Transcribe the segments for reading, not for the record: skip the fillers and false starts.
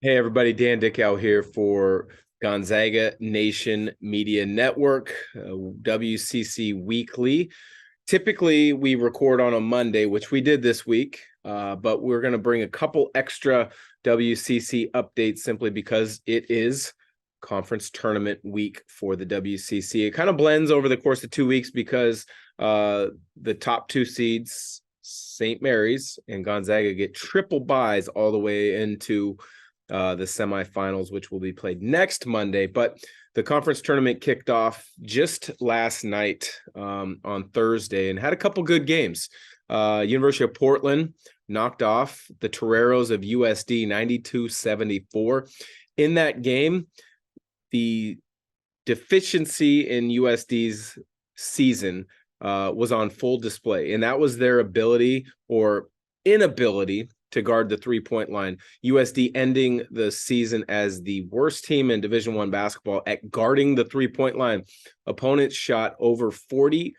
Hey everybody, Dan Dickau here for Gonzaga Nation Media Network, WCC Weekly. Typically, we record on a Monday, which we did this week, but we're going to bring a couple extra WCC updates simply because it is conference tournament week for the WCC. It kind of blends over the course of 2 weeks because the top two seeds, St. Mary's and Gonzaga, get triple byes all the way into the semifinals, which will be played next Monday. But the conference tournament kicked off just last night on Thursday and had a couple good games. University of Portland knocked off the Toreros of USD 92-74. In that game, the deficiency in USD's season was on full display, and that was their ability or inability to guard the three-point line. USD ending the season as the worst team in Division I basketball at guarding the three-point line. Opponents shot over 40%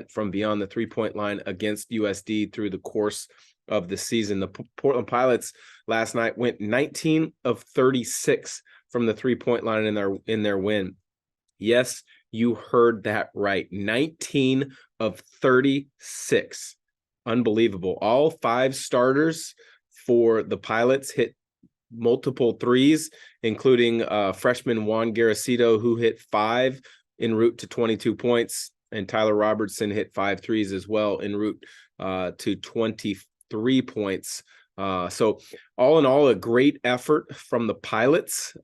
from beyond the three-point line against USD through the course of the season. The Portland Pilots last night went 19 of 36 from the three-point line in their win. Yes, you heard that right. 19 of 36. Unbelievable. All five starters for the Pilots hit multiple threes, including freshman Juan Garacito, who hit 5 en route to 22 points, and Tyler Robertson hit 5 threes as well en route to 23 points. So all in all, a great effort from the Pilots.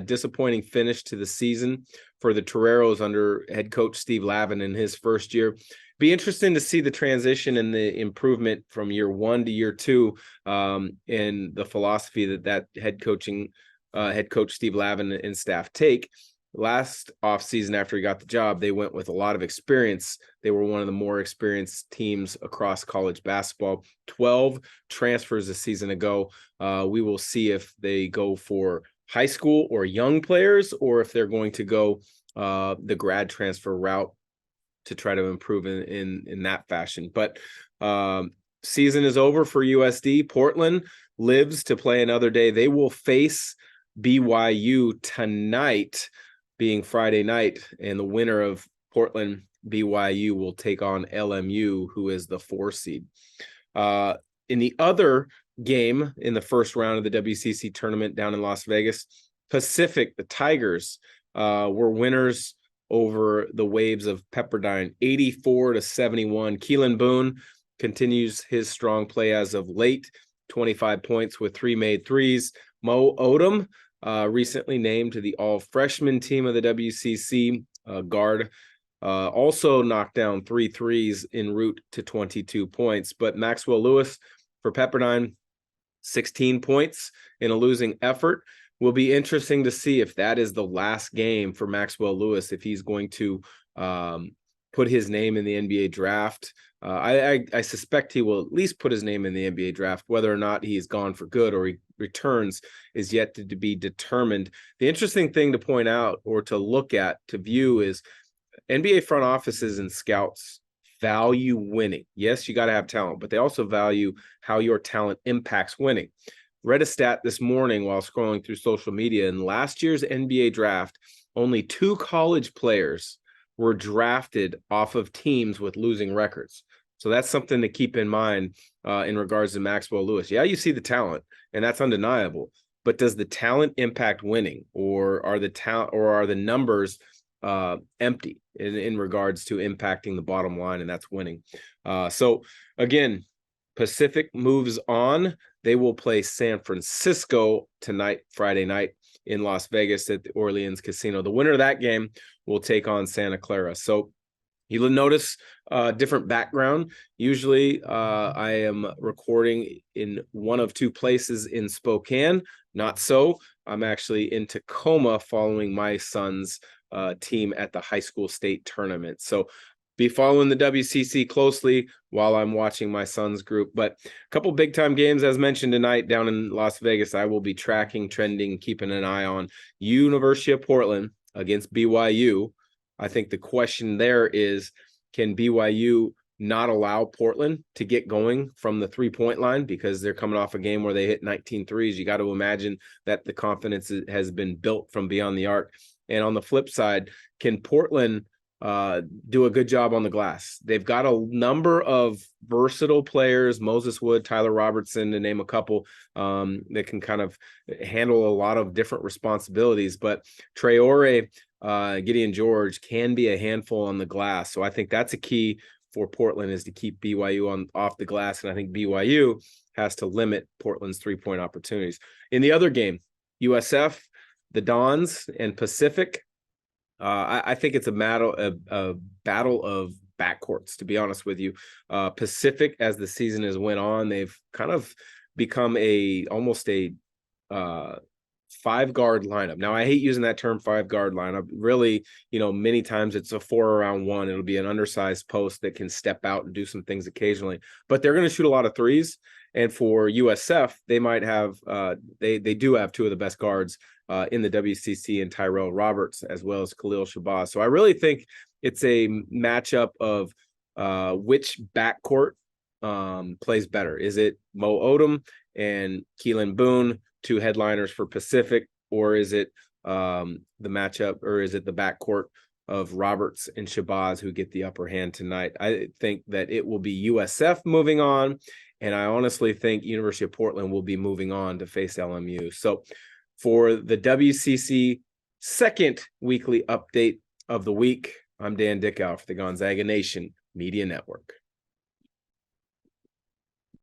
Disappointing finish to the season for the Toreros under head coach Steve Lavin in his first year. Be interesting to see the transition and the improvement from year one to year two, in the philosophy that head coach Steve Lavin and staff take. Last offseason, after he got the job, they went with a lot of experience. They were one of the more experienced teams across college basketball. 12 transfers a season ago. We will see if they go for high school or young players, or if they're going to go the grad transfer route to try to improve in that fashion. But season is over for USD. Portland lives to play another day. They will face BYU tonight, being Friday night, and the winner of Portland BYU will take on LMU, who is the 4 seed. In the other game in the first round of the WCC tournament down in Las Vegas, Pacific, the Tigers, were winners over the Waves of Pepperdine, 84-71. Keelan Boone continues his strong play as of late, 25 points with 3 made threes. Mo Odom, recently named to the all-freshman team of the WCC, guard, also knocked down 3 threes en route to 22 points. But Maxwell Lewis for Pepperdine, 16 points in a losing effort. Will be interesting to see if that is the last game for Maxwell Lewis, if he's going to put his name in the NBA draft. I suspect he will at least put his name in the NBA draft. Whether or not he is gone for good or he returns is yet to be determined. The interesting thing to point out or to look at, to view, is NBA front offices and scouts value winning. Yes, you got to have talent, but they also value how your talent impacts winning. Read a stat this morning while scrolling through social media. In last year's NBA draft, only 2 college players were drafted off of teams with losing records. So that's something to keep in mind in regards to Maxwell Lewis. Yeah, you see the talent, and that's undeniable. But does the talent impact winning, or are the numbers empty in regards to impacting the bottom line, and that's winning? So again, Pacific moves on. They will play San Francisco tonight, Friday night, in Las Vegas at the Orleans Casino. The winner of that game will take on Santa Clara. So you'll notice different background. Usually I am recording in one of 2 places in Spokane. Not so. I'm actually in Tacoma following my son's team at the high school state tournament. So be following the WCC closely while I'm watching my son's group. But a couple big-time games, as mentioned tonight, down in Las Vegas. I will be tracking, trending, keeping an eye on. University of Portland against BYU. I think the question there is, can BYU not allow Portland to get going from the 3-point line because they're coming off a game where they hit 19 threes. You got to imagine that the confidence has been built from beyond the arc. And on the flip side, can Portland do a good job on the glass? They've got a number of versatile players, Moses Wood, Tyler Robertson, to name a couple, that can kind of handle a lot of different responsibilities. But Traore, Gideon George can be a handful on the glass. So I think that's a key for Portland, is to keep BYU off the glass. And I think BYU has to limit Portland's 3-point opportunities. In the other game, USF, the Dons, and Pacific, I think it's a battle of backcourts, to be honest with you. Pacific, as the season has went on, they've kind of become almost a 5-guard lineup. Now, I hate using that term 5-guard lineup. Really, many times it's a 4-around-1. It'll be an undersized post that can step out and do some things occasionally, but they're going to shoot a lot of threes. And for USF, they might have they do have two of the best guards in the WCC, and Tyrell Roberts, as well as Khalil Shabazz. So I really think it's a matchup of which backcourt plays better. Is it Mo Odom and Keelan Boone, two headliners for Pacific, or is it the matchup, or is it the backcourt of Roberts and Shabazz who get the upper hand tonight? I think that it will be USF moving on, and I honestly think University of Portland will be moving on to face LMU. So for the WCC second weekly update of the week, I'm Dan Dickau for the Gonzaga Nation Media Network.